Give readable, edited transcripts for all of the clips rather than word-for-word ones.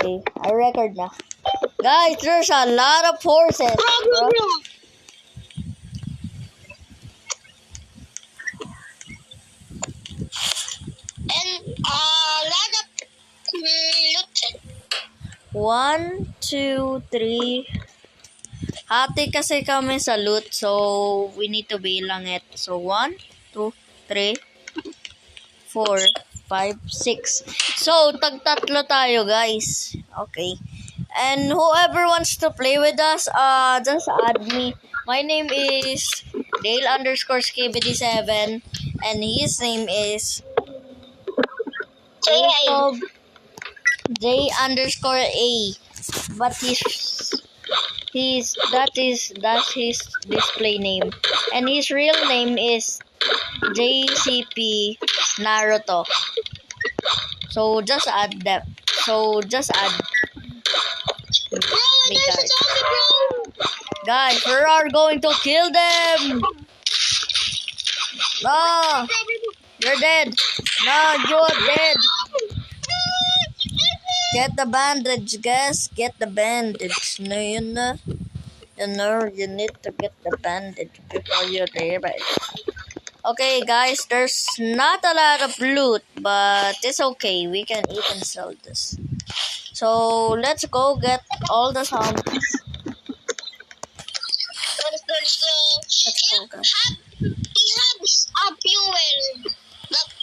Okay, I record na. Guys, there's a lot of horses. Bro. And lot of loot. 1, 2, 3. Hati kasi kami sa loot, so we need to bilang it. So 1, 2, 3, 4, 5, 6. So tag-tatlo tayo, guys. Okay. And whoever wants to play with us, just add me. My name is Dale_Skibidi7, and his name is Jacob J_A. But that's his display name, and his real name is JCP Naruto. So just add them. So just add. Bro, there's a zombie, bro. Guys, we are going to kill them. No, you're dead. No, you're dead. Get the bandage, guys. Get the bandage. No, you know, you need to get the bandage before you die. Okay, guys, there's not a lot of loot, but it's okay. We can even sell this. So let's go get all the zombies. Let's go. Let's go, guys. He has a fuel.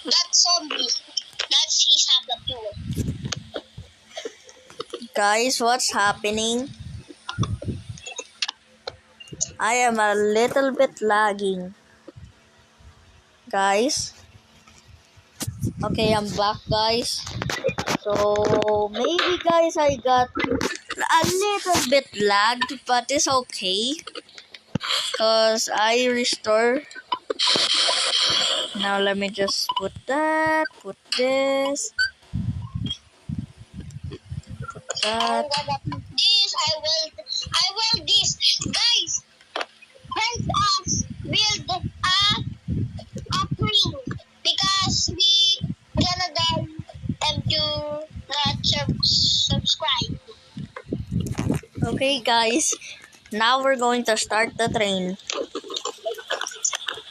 That zombie. He's have the fuel. Guys, what's happening? I am a little bit lagging. Guys. Okay, I'm back, guys. So, maybe, guys, I got a little bit lagged, but it's okay. Because I restore. Now, let me just put that, put this. I'm gonna put this. I will this. Guys, help us build a ring because we gonna die and do not subscribe. Okay, guys. Now we're going to start the train.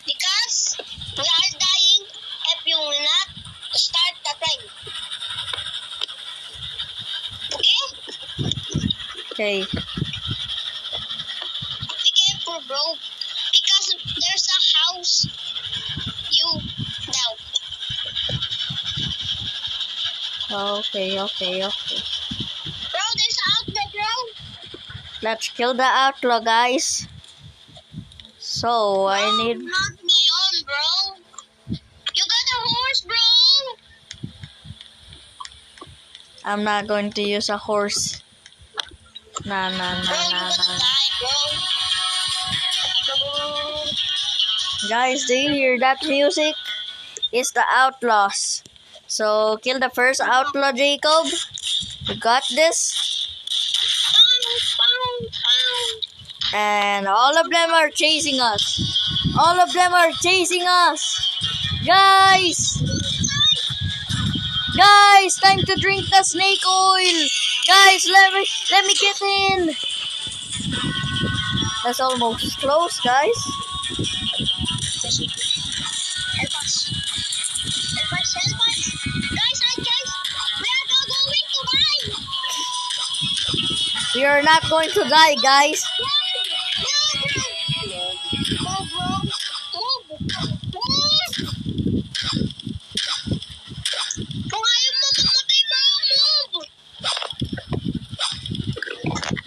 Because we are dying if you will not start the train. Okay? Okay. Be careful, bro. Because there's a house. You now. Okay. Bro, there's an outlet, bro. Let's kill the outlaw, guys. So, I need... Not my own, bro. You got a horse, bro. I'm not going to use a horse. Nah. Bro, you gonna die, bro. Guys, do you hear that music? It's the outlaws. So, kill the first outlaw, Jacob. You got this. And all of them are chasing us. Guys! Guys, time to drink the snake oil. Guys, let me get in. That's almost close, guys. Help us. Guys, we are not going to die. We are not going to die, guys.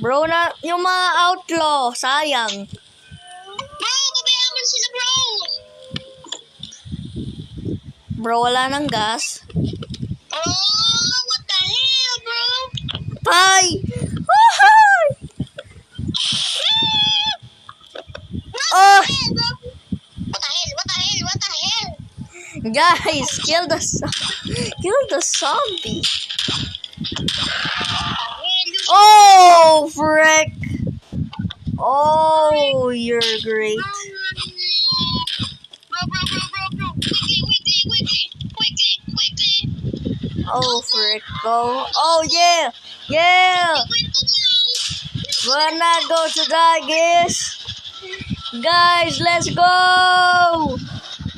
Bro, na yung mga outlaw, sayang. Bro, kabayan mo sila, bro. Bro, wala nang gas. Bro, what the hell, bro? Ay! Woohoo! Oh! What the hell? Guys, kill the zombie. Oh, frick. Oh, you're great. Bro. Quickly. Oh, frick. Go. Oh, yeah. Yeah! Kwento lang. We're not going to die, guys. Guys, let's go!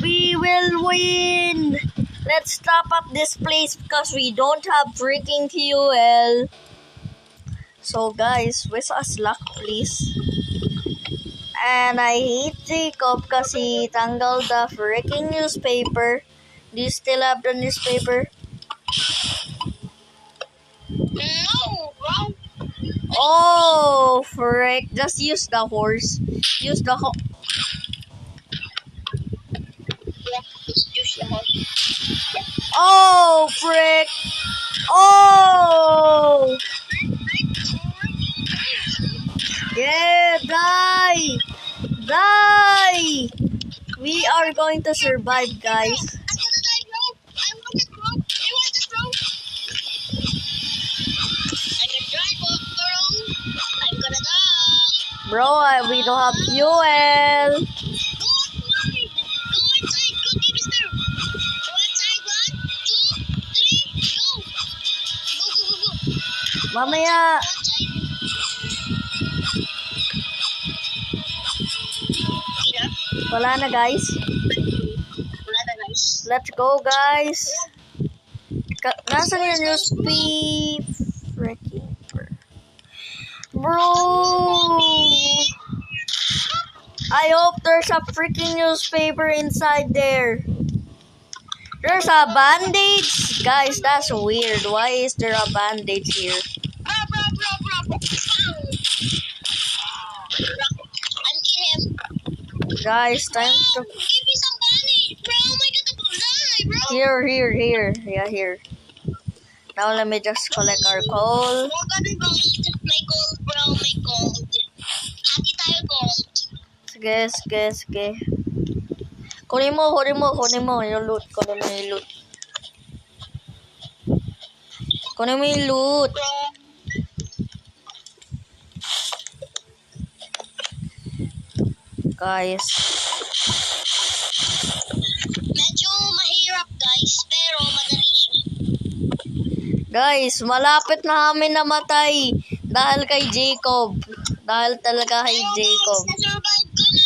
We will win! Let's stop at this place because we don't have freaking fuel. So guys, wish us luck, please. And I hate Jacob because he tangled the freaking newspaper. Do you still have the newspaper? No, bro. Oh, frick. Just use the horse. Use the Yeah, use the horse. Oh, frick. Oh! Yeah, die! Die! We are going to survive, guys. I'm gonna die, bro. I want it, bro. I want it, bro. I'm gonna drive off, bro. I'm gonna die. Bro, we don't have fuel. Go outside. Go inside. Go, deep mister. Go outside. 1, 2, 3, go. Go, go, go, go. Mamaya. Go outside. Tira. Wala na, guys. Wala na, guys. Let's go, guys. Nasaan yung newspaper? Freaking bro. I hope there's a freaking newspaper inside there. There's a bandage? Guys, that's weird. Why is there a bandage here? Bro. I'm killing him. Guys, time to... Give me some bandage, bro. Oh my god, I'm gonna die, bro. Here. Yeah, here. Now let me just collect our coal. We're gonna go eat my gold, bro. My gold. Hati tayo gold. Sige. Kunin mo yung loot. Kunin mo yung loot. Bro. Guys. Medyo mahirap, guys. Pero madali siya. Guys, malapit na kami namatay. Dahil kay Jacob. Dahil talaga kay Jacob. Guys, na-survive ko na.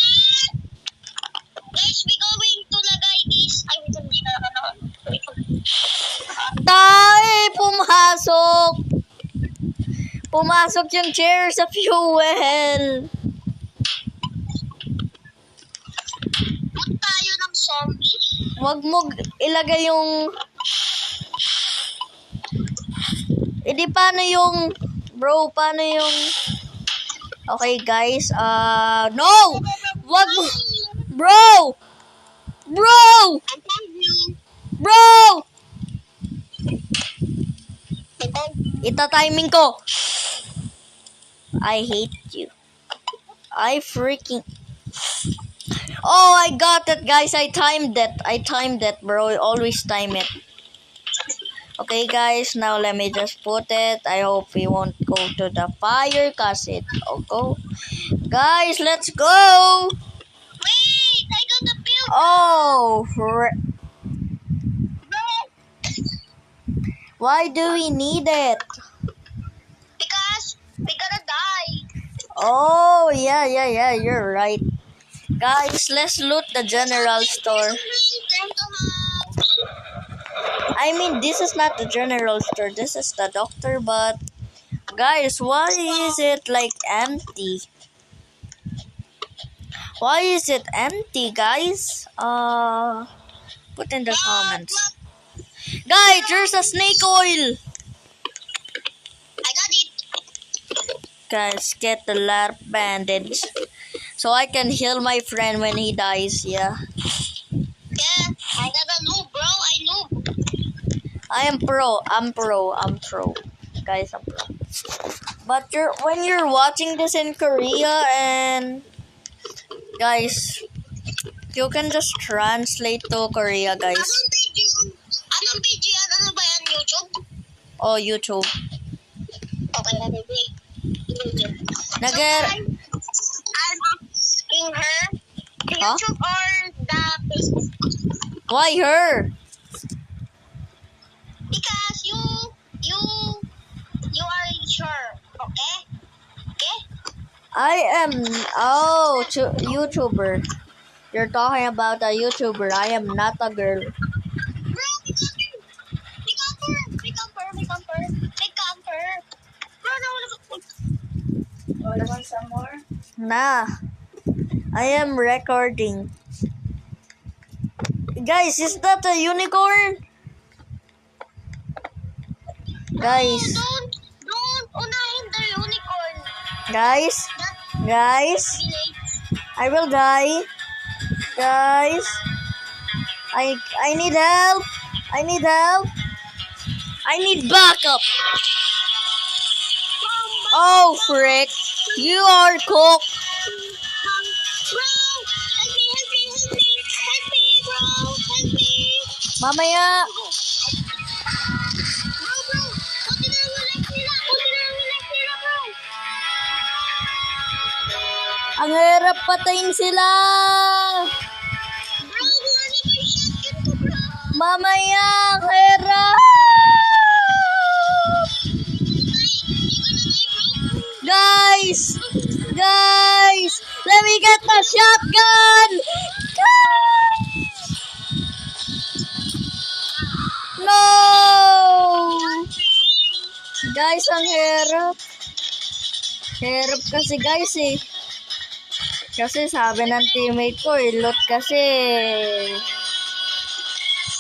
Guys, we going to lagay this. Ay, wait, hindi na ano. Pumasok yung chair sa fuel. Put tayo ng zombie. Wag mo ilagay yung... paano yung... Bro, paano yung... Okay, guys. No! Wag mo... Bro! I found you. Bro! I found you. Ita-timing ko. I hate you. I freaking... Oh, I got it, guys. I timed it, bro. I always time it. Okay, guys. Now, let me just put it. I hope we won't go to the fire because it'll go. Guys, let's go. Wait, I got the build. Oh, Bro. why do we need it? Because we gotta die. Oh, yeah. You're right. Guys, let's loot the general store. I mean, this is not the general store. This is the doctor, but... Guys, why is it, like, empty? Why is it empty, guys? Put in the comments. Guys, there's a snake oil! I got it. Guys, get the lap bandage. So I can heal my friend when he dies, yeah. Yeah, I got a noob, bro. I noob. I'm pro. Guys, I'm pro. But when you're watching this in Korea and... Guys, you can just translate to Korea, guys. Anong page yan? Ano ba yan? YouTube? Oh, YouTube. Okay, baby. YouTube. Nag- I'm asking her, the Huh? YouTube or the Facebook? Why her? Because you are I am YouTuber. You're talking about a YouTuber. I am not a girl. Bro, may camper! May camper! May camper! May camper! May camper! Bro, nawala ko. Oh, you want some more? Nah. I am recording. Guys, is that a unicorn? Guys. Don't unahin the unicorn. Guys. That Guys. village. I will die. Guys. I need help. I need help. I need backup. Oh, frick. You are cooked. Bro, help me, help me, help me. Help me, bro. Help me. Mamaya. Bro. Kunti na yung life nila. Kunti na yung life nila, bro. Ang hirap patayin sila. Bro, wala na yung shotgun ko, bro. Mamaya. Ang hirap. Guys. Guys. Let me get the shotgun. No. Guys, ang hirap. Hirap kasi guys eh. Kasi sabi ng teammate ko, ilot kasi.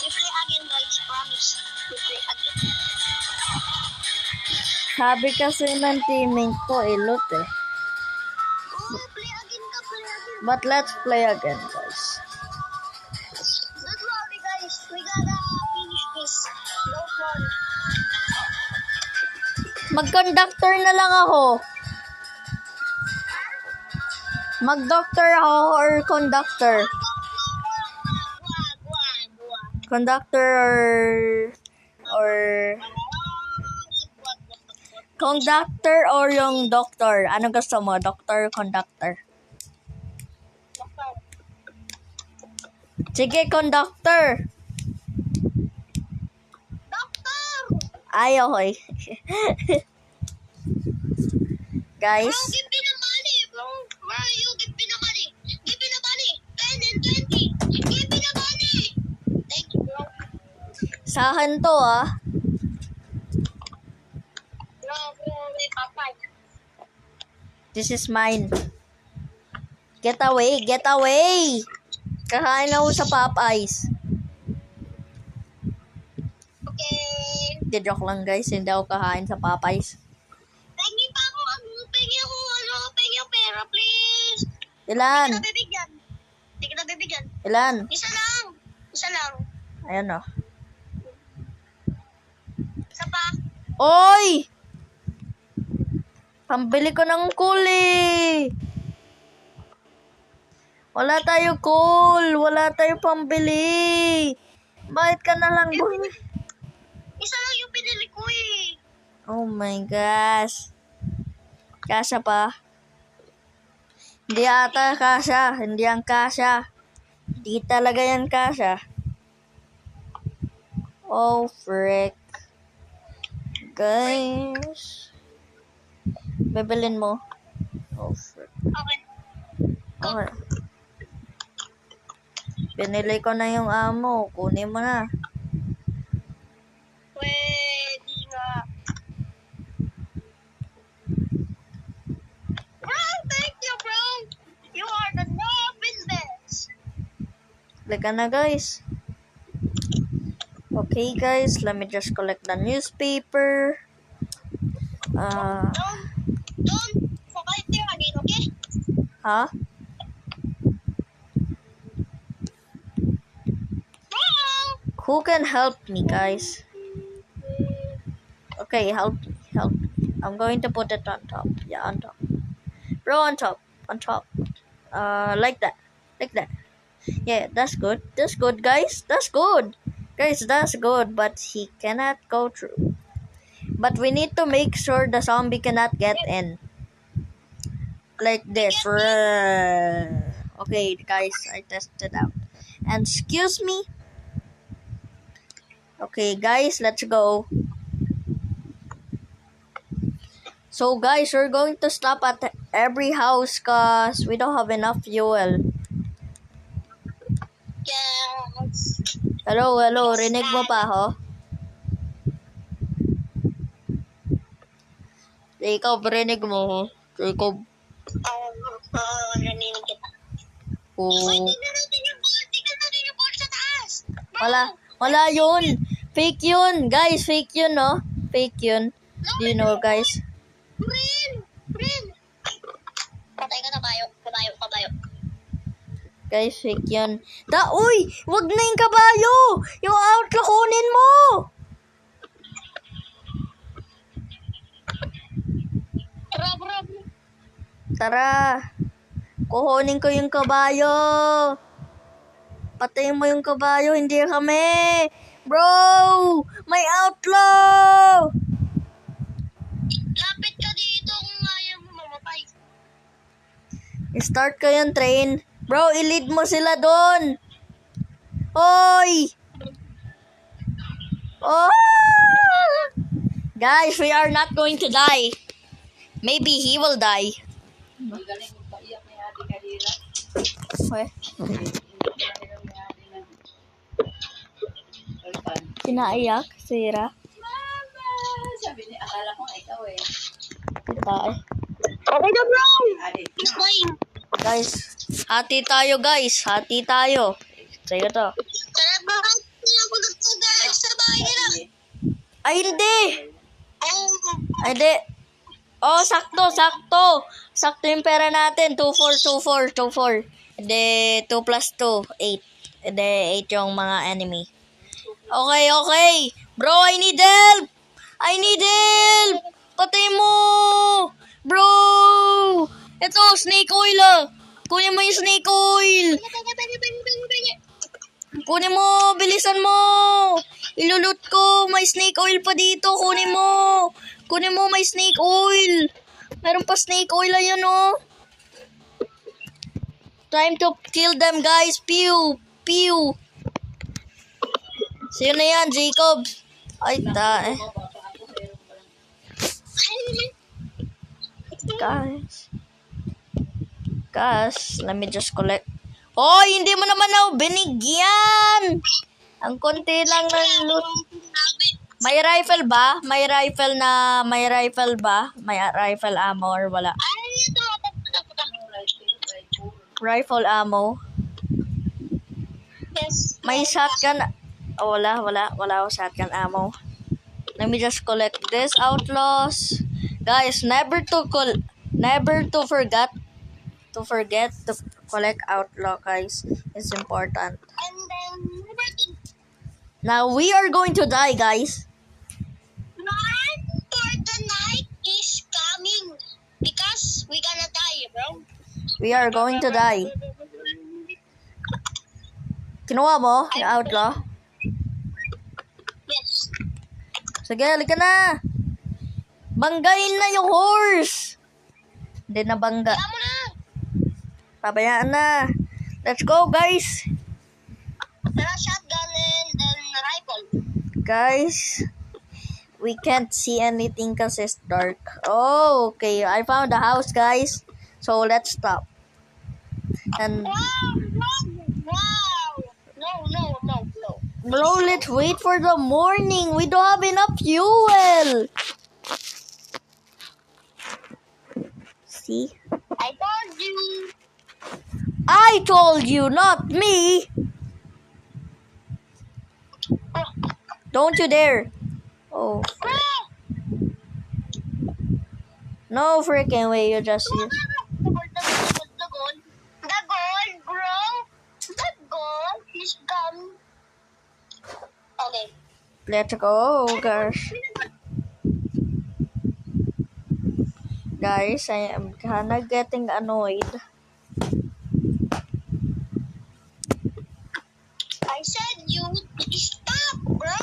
We play again, guys. Promise. We play again. Sabi kasi ng teammate ko, ilot eh. Oh, play again ka, play again. But let's play again, guys. Don't worry, guys. We gotta finish this. Don't worry. Mag-conductor na lang ako. Mag-doctor ako or conductor. Wag. Conductor or conductor or yung doctor. Ano gusto mo? Doctor or conductor? Sige, conductor. Doctor! Ay, okay. Guys, Bro, give me the money, bro. Bro, you give me the money. Give me the money. 10 and 20. Give me the money. Thank you, bro. sa akin to ah. Bro, may papay. This is mine. Get away, get away! Kakain ako sa Popeyes. Okay. Di joke lang guys, hindi ako kakain sa Popeyes. Pengi pa ako, pengi ako pera, please. Ilan? Hindi kita bibigyan. Ilan? Isa lang. Ayan oh. Isa pa. Oy! Pambili ko ng kuli. Wala tayo coal. Wala tayo pambili. Bakit ka na lang bumili? Isa lang yung pinili ko eh. Oh my gosh. Kasya pa. Hindi ata kasya. Hindi ang kasya. Hindi talaga yan kasya. Oh, frick. Guys. Bibilin mo. Oh, frick. Okay. Okay. Pinili ko na yung amo. Kunin mo na. Pwede nga. Bro, thank you, bro. You are the novice best. Click na guys. Okay guys, let me just collect the newspaper. Don't forget there again, okay? Huh? Bro! Who can help me guys? Okay, help me. I'm going to put it on top. Yeah, on top. Bro, on top. Like that. Yeah, that's good. That's good, guys. That's good. Guys, that's good. But he cannot go through. But we need to make sure the zombie cannot get in. Like this. Okay, guys, I tested out. And excuse me. Okay, guys, let's go. So, guys, we're going to stop at every house cause we don't have enough fuel. Yes. Hello, rinig mo pa ho? Jacob, rinig mo ho? Jacob. Narinig kita. Oh. Tignan natin yung ball. Tignan natin yung ball sa taas. Wala yun. Fake yun. Guys, fake yun, no? Fake yun. Do you know, guys? Rin. Patay ka na kabayo. Guys, fake yun. Uy! Wag na yung kabayo! Yung outlaw kunin mo! Rob. Tara. Kukunin ko yung kabayo. Patayin mo yung kabayo, hindi kami. Bro! May outlaw! Lapit ka dito kung ayaw mo mamatay. Start ko yung train. Bro, i-lead mo sila doon. Hoy! Oh! Guys, we are not going to die. Maybe he will die. Magaling paiyak ni Ate Kalila. Okay. Alpan. Kinaiyak, sira. Mama! Sabi niya, akala ko ikaw eh. Kita eh. Okay na, bro. Ate, It's fine. Guys, hati tayo guys. Hati tayo. Sa'yo to. Tara, bro. Hindi ako nagtagay sa bahay nila. Ay, hindi! Oh, Ay, hindi. Oh, sakto. Sakto yung pera natin. 24. Hindi, 2 plus 2, 8. Hindi, 8 yung mga enemy. Okay. Bro, I need help! Patay mo! Bro! Ito, snake oil ah! Kunin mo yung snake oil! Kunin mo! Bilisan mo! Ilulot ko! May snake oil pa dito! Kunin mo! May snake oil! Meron pa snake oil. Ayun oh! Time to kill them, guys! Pew! Sino na yan, Jacob? Ay, Guys, let me just collect. Oh, hindi mo naman ako binigyan! Ang konti lang ng loot. May rifle ba? May rifle ammo or wala? Rifle ammo. Yes. May shotgun. Oh, wala ako shotgun ammo. Let me just collect this, outlaws. Guys, never to forget to collect outlaw, guys. It's important. And then, Now we are going to die, guys. run for the night is coming. Because we gonna die, bro. We are going to die. Kinuha mo yung outlaw? Yes. Sige, halika na. Banggain na yung horse. Hindi na bangga. Kaya mo na. Pabayaan na. Let's go, guys. Tara, shotgun and then rifle. Guys, we can't see anything because it's dark. Oh, okay. I found the house, guys. So let's stop. And Wow. No. bro, let's wait for the morning. We don't have enough fuel. See? I told you, not me. Don't you dare. Oh. No freaking way, you just use. The gold, bro. The gold is gone. Okay. Let's go, gosh. Guys, I am kinda getting annoyed. I said you stop, bro.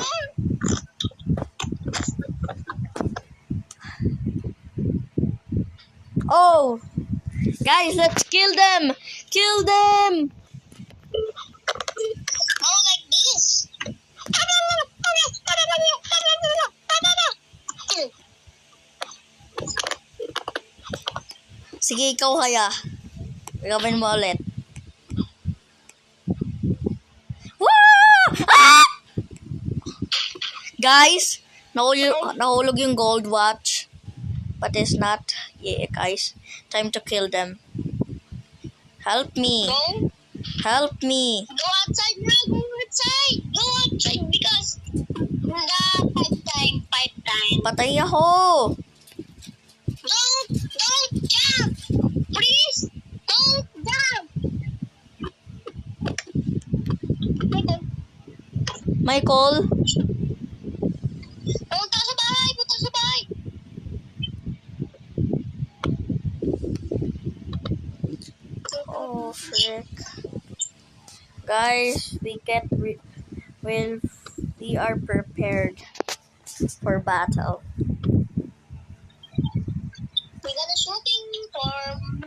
Oh, guys, let's kill them. Kill them. Oh, like this. Sige, ikaw kaya. Gawin mo ulit. Woo! Ah! Guys, nahulog yung gold watch. But it's not. Yeah, guys. Time to kill them. Help me. Go. Help me. Go outside, bro. Go outside. Go outside because five time. Patay ako. Don't jump. Please. Don't jump. Michael. Punta sa bahay. Punta sa bahay. Oh, frick. Guys, we are prepared for battle. We got a shooting form.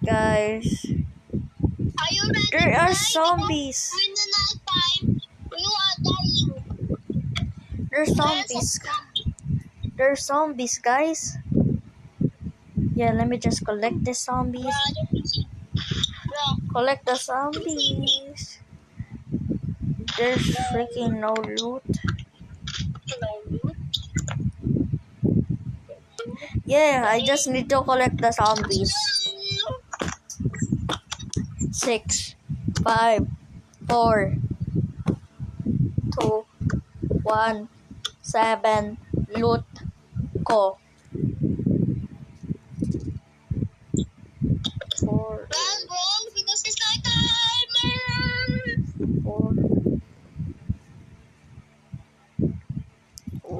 Guys, Are you ready? there are guys? zombies. When the night time, you are dying. There's zombies. There's zombies, guys. Yeah, let me just collect the zombies. Bro, Collect the zombies. There's freaking no loot. Yeah, I just need to collect the zombies. 6, 5, 4, 2, 1, 7. Loot ko. 4, run, bro, because it's night time. 4,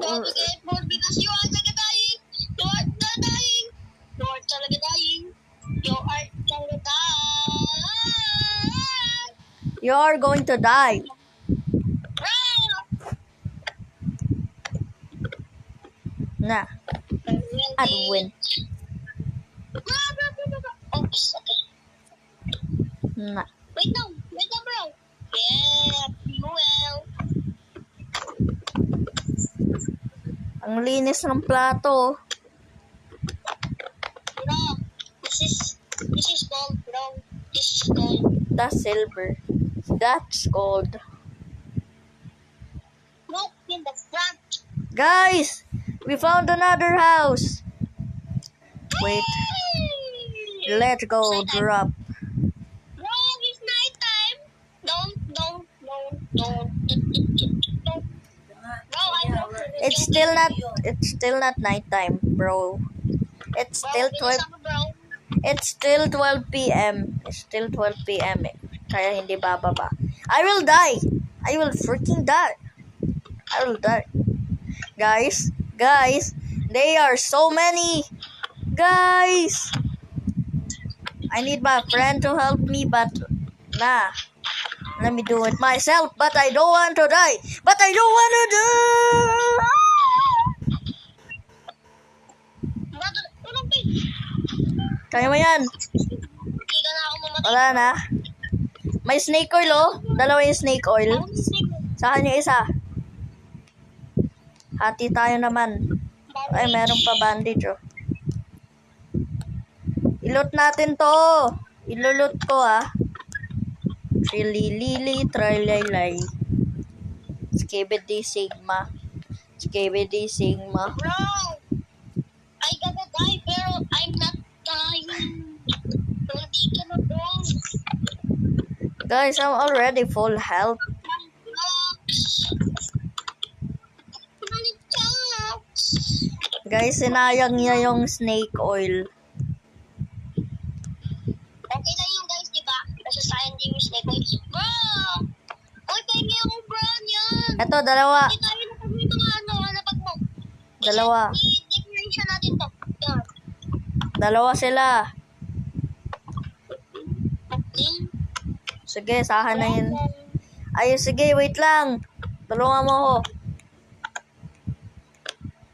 Don't get bored because you are talaga dying. You are dying. You are talaga dying. You are talaga dying. You are going to die. Run! Nah, I'd win. Oops, okay. Nah. Wait now, bro. Yeah, fuel. Ang linis ng plato. Bro, this is gold, bro. This is gold. That's silver. That's gold. Look in the front. Guys, we found another house. Wait, Hey! let's go drop. Bro, it's nighttime. Don't. Bro, I don't. It's still not nighttime, bro. It's still 12. Bro. It's still 12 p.m. It's still 12 p.m. Kaya hindi bababa. I will die. I will freaking die. I will die. Guys, they are so many. Guys, I need my friend to help me, but nah. Let me do it myself, but I don't want to die. Brother, tulong pa. Kaya mo yan. Hindi ka na ako mamatay. Wala na. May snake oil, oh. Dalawa yung snake oil. Sa akin yung isa. Hati tayo naman. Ay, meron pa bandage, oh. Ilot natin to. Ilulot ko, ah. Trililili, trililay. Skibidi Sigma. Bro, I gotta die, pero I'm not dying. Hindi ka na, bro. Guys, I'm already full health. Guys, sinayang niya yung snake oil. Okay lang yun, guys, di ba? Kasi sayang din yung snake oil. Bro! Uy, pahingi ako, bro, yan. Eto, dalawa. Hindi tayo napag yung mga napag mo. Dalawa. I-declaration natin to. Yan. Dalawa sila. Okay. Sige, sahan na yun. Ay, sige, wait lang. Tulungan mo ako.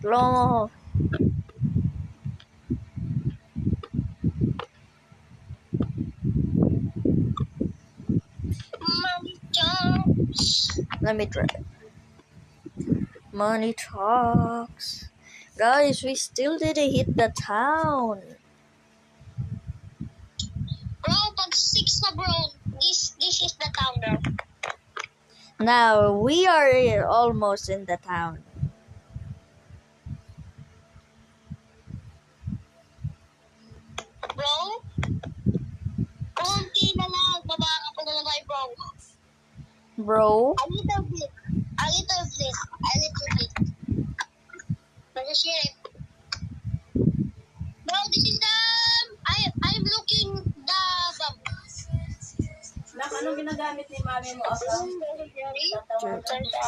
Tulungan mo ako. Mommy jumps. Let me try. Money talks. Guys, we still didn't hit the town. Bro, pag 6 na bro, this is the town bro. Now, we are almost in the town. Bro, konti na lang, babaka ko na lang tayo bro. Bro, A little bit. Mag-share. Bro, this is the... I'm looking the... Nak, anong ginagamit ni mami mo?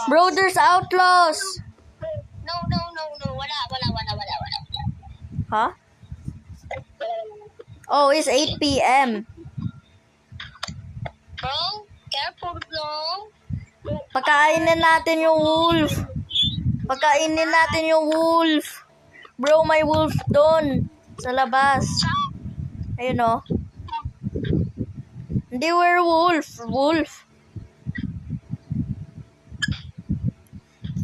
bro, there's outlaws. No. Wala. Huh? Oh, it's 8 p.m. Bro, careful bro. Pakainin natin yung wolf. Bro, may wolf doon. Sa labas. Ayun o. Hindi werewolf. Wolf.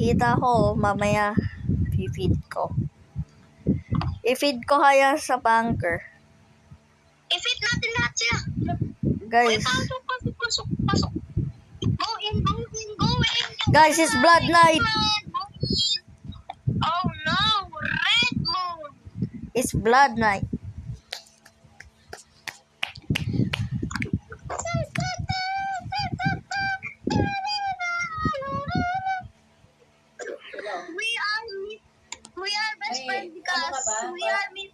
Kita ko, mamaya. I-feed ko. I-feed ko kaya sa bunker. I-fit natin lahat sila. Guys. Pasok. Go in. Guys, it's Blood Night. Oh no, Red Moon. It's Blood Night. We are best Ay, friends because ano ka ba? we are meet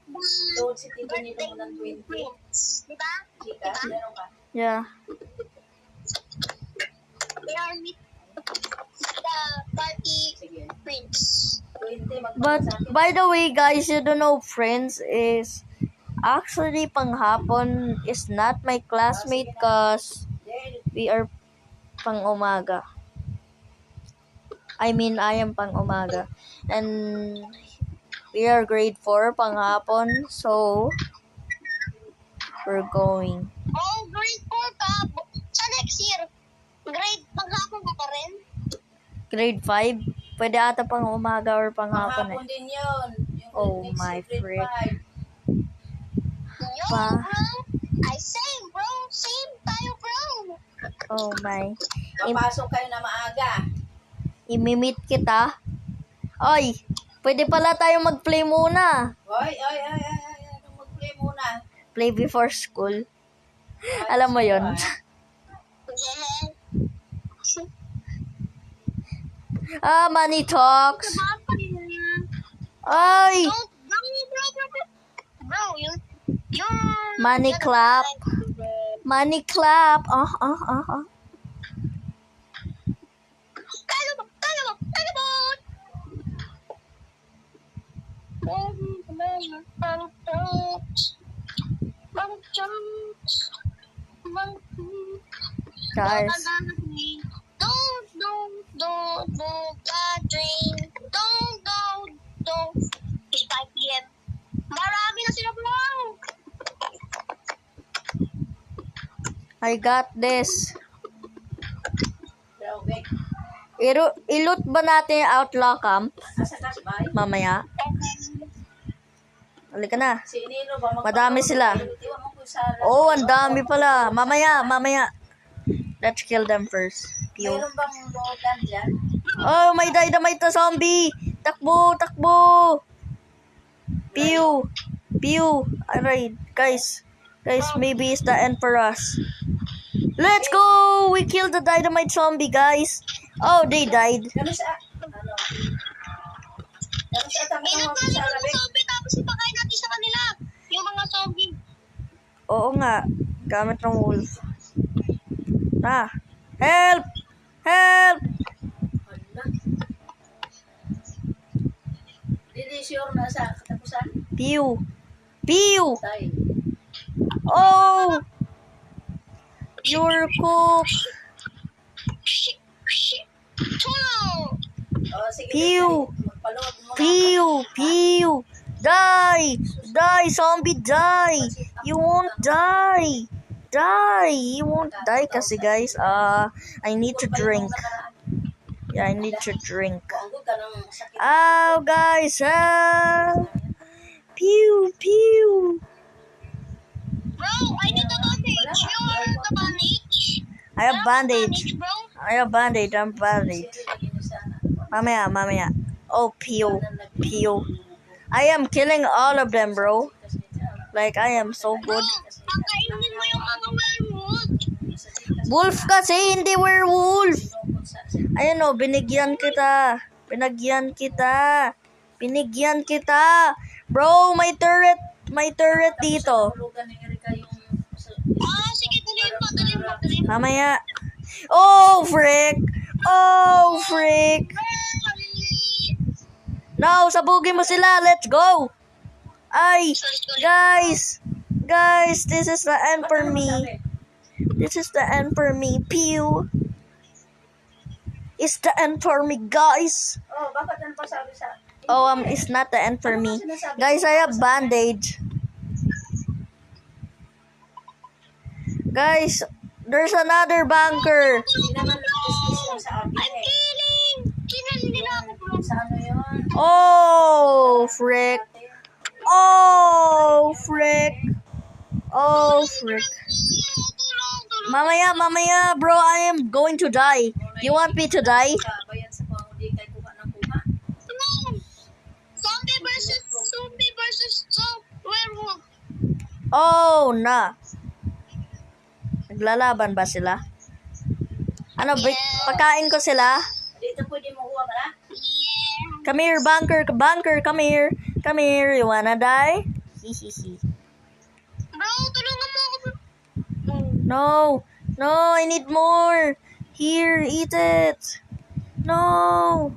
Load si Tito nito mo ng 20. Diba? Chika, meron ka. Yeah. We are meet the party Sige. prince. 20, But by the way, guys, you don't know, friends is actually panghapon is not my classmate cause we are pang umaga. I mean, I am pang umaga. And we are grade 4 panghapon, so we're going. Oh, grade 4 ka. Sa next year, grade paghapon ka pa rin? Grade 5? Pwede ata pang umaga or panghapon Mahapon din yun. Yung Oh next my grade frick. 5. Yo, Pa. bro. I same, bro. Same tayo, bro. Oh my. Papasok kayo na maaga. Imimit kita. Oy, pwede pala tayo mag-play muna. Oy. Anong mag-play muna? Play before school. Alam mo yon. Money talks. Ay, Bro, yung money clap. Money clap. Kaya mo. Guys, Don't drink. Don't. It's 5 p.m. Marami na sila, bro. I got this. Pero, Vic, Iloot ba natin yung outlaw camp? nasa kasbay? Mamaya. Halika na. Si Nino ba? Madami sila. Iwan mo kung sa- Oh, ang dami pala. Mamaya. Let's kill them first. Pew. Mayroon bang loadan dyan? Oh, may dynamite na zombie. Takbo. Pew. Alright, guys, maybe it's the end for us. Let's go! We killed the dynamite zombie, guys. Oh, they died. Kami sa... Ano? Kami sa tabi ng mga Pinagpali sa ng labig. zombie tapos ipakain natin sa kanila. Yung mga zombie. Oo nga, gamit ng wolf. Help! Hala. Hindi sure na sa katapusan. Pew! Tayo. Oh! You're cooked. Tulo! Oh, sige. Pew! Magpaload mo. Pew! Die! Zombie, die! You won't die! You won't die kasi guys, I need to drink. Yeah, I need to drink. Kung ka nang sakit. Ow, guys! Ah! Pew! Pew! Bro, I need a bandage. You are the bandage. I have bandage. Bro. I have bandage. I'm bandage. Mamaya. Oh, pew. Pew. I am killing all of them, bro. Like, I am so good. Pakainin mo yung mga werewolf. Wolf kasi, hindi werewolf. Ayun o, binigyan kita. Bro, may turret dito. Sige, dalhin mo. Mamaya. Oh, frick. No, sabugin mo sila. Let's go. Ay, guys, this is the end for me. Pew. It's the end for me, guys. Oh, bakit ano pa sabi sa... It's not the end for me. Guys, I have bandage. Guys, there's another bunker. Hindi naman is lang sa akin I'm killing. Kinal nila ako, bro. Sa ano yun? Oh, frick. Mamaya, bro, I am going to die. You want me to die? Bayan sa mga hindi kay kuha ng kuha. Zombie versus werewolf. Oh, na. Naglalaban ba sila? Ano, pagkain ko sila? Dito pwede mo kuha ka na? Yeah. Come here, bunker, come here. You wanna die? Hihihi. Bro, tulungan mo ako, bro. No, I need more. Here, eat it. No,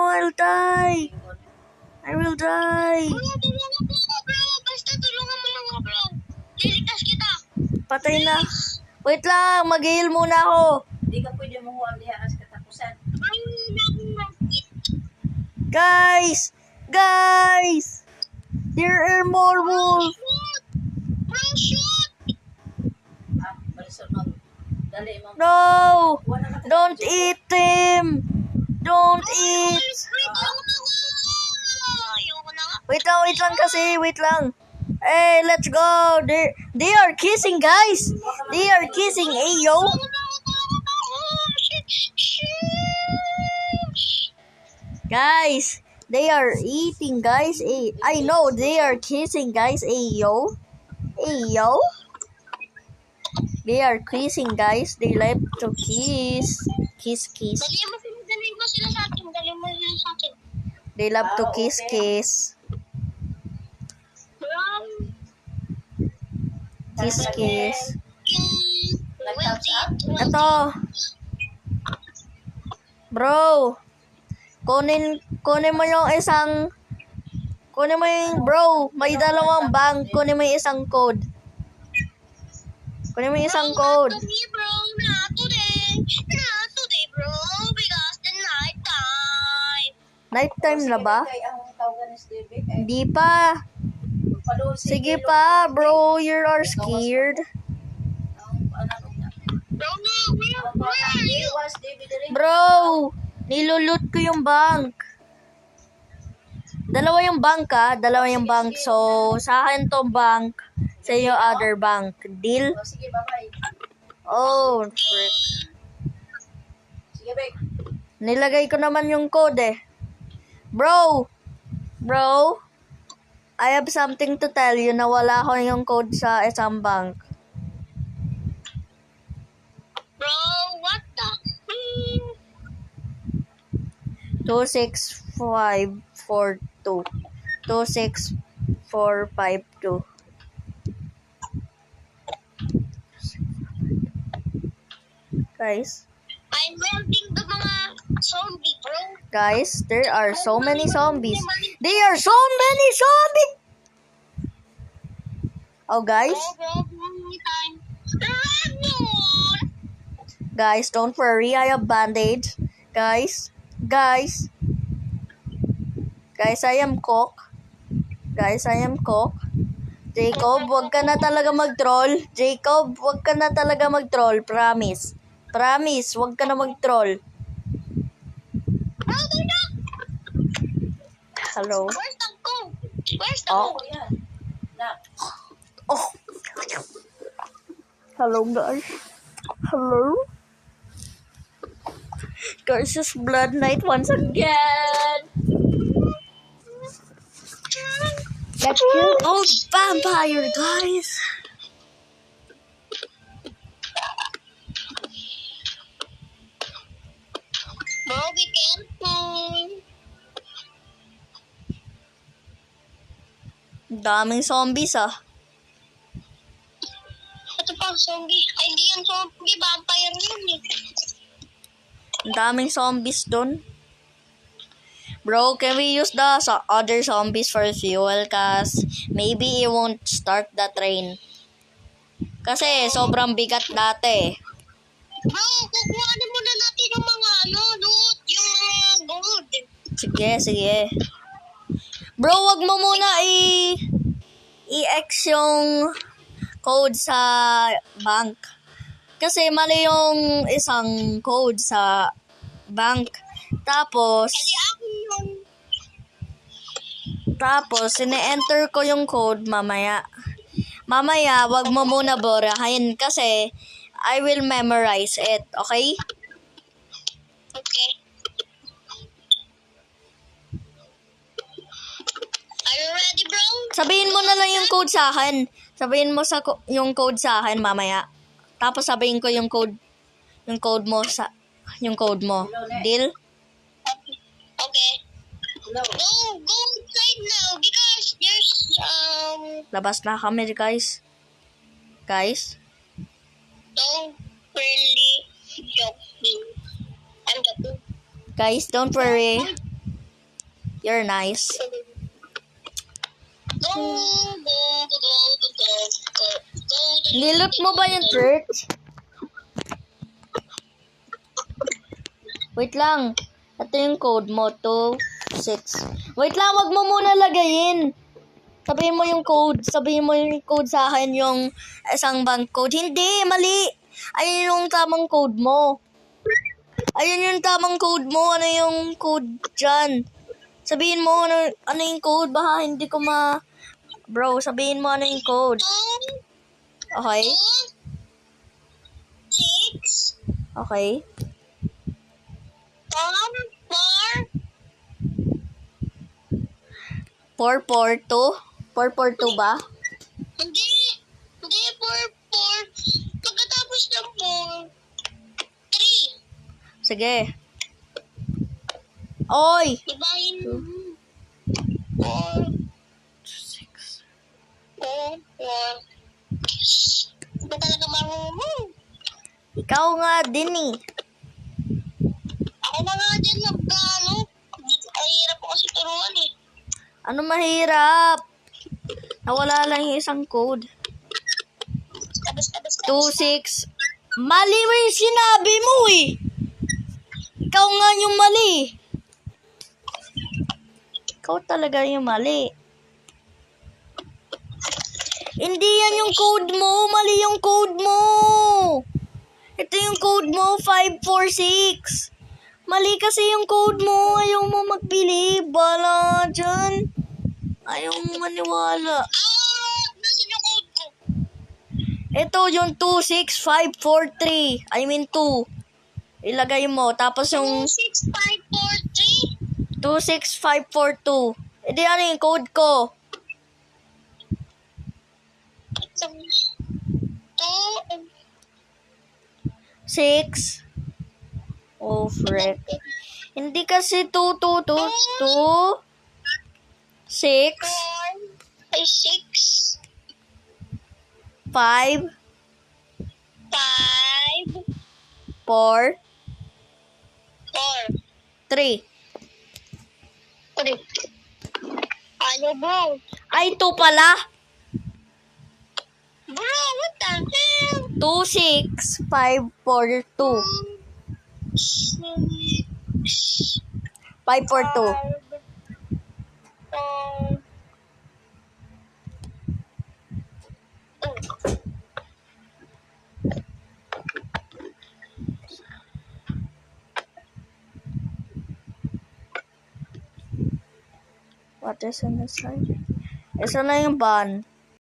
I'll die. Bro, tulungan mo ako, bro. Basta tulungan mo lang ako, bro. Liligtas kita. Patay na. Wait lang, mag-heal muna ako. Hindi ka pwede mo kuha diha as katapusan. Bro, nag-eat. Guys, there are more wolves. Bro, shoot. Balisod mag... Dali mo. No, Kuha na ka. don't eat him. Don't eat. Ayoko na nga. Wait lang. Hey, let's go. They are kissing, guys. They are kissing, ayo. Guys, they are eating, guys. I know they are kissing, guys. Ayo. They are kissing, guys. They like to kiss. Kiss. Dali mo sila sa akin. They love to kiss. Bro, Kiss. Nag-thumbs up. Ito. Bro. Kunin mo yung isang... bro. May dalawang bank. Kunin mo yung isang code. Not today, bro. Not today, bro. Because the night time. Nighttime na ba? Kay ang tawagan ni Stevie. Kay Hindi pa. follow si Sige Kilo. pa, bro. You are scared. Ang ano na. Bro, where are you? Iwas Stevie diri. Bro, nilulot ko yung bank. Dalawa yung bank. So, sa akin tong bank. Sa iyo other bank. Deal? O, sige, bye-bye. Oh, frick. Sige, bye. Nilagay ko naman yung code eh. Bro, I have something to tell you na wala ko yung code sa isang bank. Bro, what the? 26542. 26452. Guys, I'm melting the mga zombie, bro. guys, there are so many zombies. There are so many zombies. Oh, guys, Bro, time. Ragnar! guys, don't worry. I have bandage. Guys, I am cook. Jacob, wag ka na talaga mag-troll. Promise, wag ka na mag-troll. Hello. Where's the code? Where's the Oh. Oh, code? yan. Na. Oh. Hello, guys. Hello. Curses Blood Night once again. Let's kill old vampire, guys. Bro, be careful. Daming zombies ah. Ito pang zombie. Ay, hindi yan zombie. Vampire yun eh. Daming zombies dun. Bro, can we use the other zombies for fuel? Cause maybe it won't start the train. Kasi sobrang bigat dati. Bro, kukuhanin muna natin yung mga loot. Yung mga gold. Sige, sige. Bro, wag mo muna i-ex yung code sa bank. Kasi mali yung isang code sa bank. Tapos, Kasi akin yun. sine-enter ko yung code mamaya. Mamaya, wag mo muna burahin kasi I will memorize it, okay? Okay. Are you ready, bro? Sabihin mo na lang yung code sa akin. Sabihin mo yung code sa akin mamaya. Tapos sabihin ko yung code mo Deal? Okay. No. Go inside now because there's Labas na kami, guys. Guys? don't really joking. I'm joking. Guys, don't worry. You're nice. Go. Nilot mo ba yung church? Wait lang. Ito yung code mo. 26. Wait lang, wag mo muna lagayin. Sabihin mo yung code. Sabihin mo yung code sa akin, yung isang bank code. Hindi, mali. Ayun yung tamang code mo. Ayun yung tamang code mo. Ano yung code dyan? Sabihin mo ano yung code. Baka hindi ko Bro, sabihin mo ano yung code. 2, Okay? 6, Okay? 4, 442? 442 ba? Hindi. Hindi, 4. Pagkatapos ng 4, 3. Sige. Oy! Diba yun? 4, 6. 4. Hindi talaga marunong. Ikaw nga din eh. Ako na nga dyan nagkano. Ang hirap ko kasi turuan eh. Ano mahirap? Nawala lang yung isang code. Tabas. 26. Mali mo yung sinabi mo eh. Ikaw nga yung mali. Ikaw talaga yung mali. Hindi yan yung code mo. Mali yung code mo. Ito yung code mo, 546. Mali kasi yung code mo. Ayaw mo magbilib. Bala dyan. Ayaw mo maniwala. Nasaan yung code ko? Ito yung 26543. I mean 2. Ilagay mo. Tapos yung 26543. 26542. Edi ano yung code ko? 2. 6. Oh, frick. Hindi kasi 2, 6, 6, 5, 5, 4, 4. 3. Ano, bro? Ay, 2 pala. Bro, what the hell? 26542. 542. 4. this on the side. Isa na yung bun.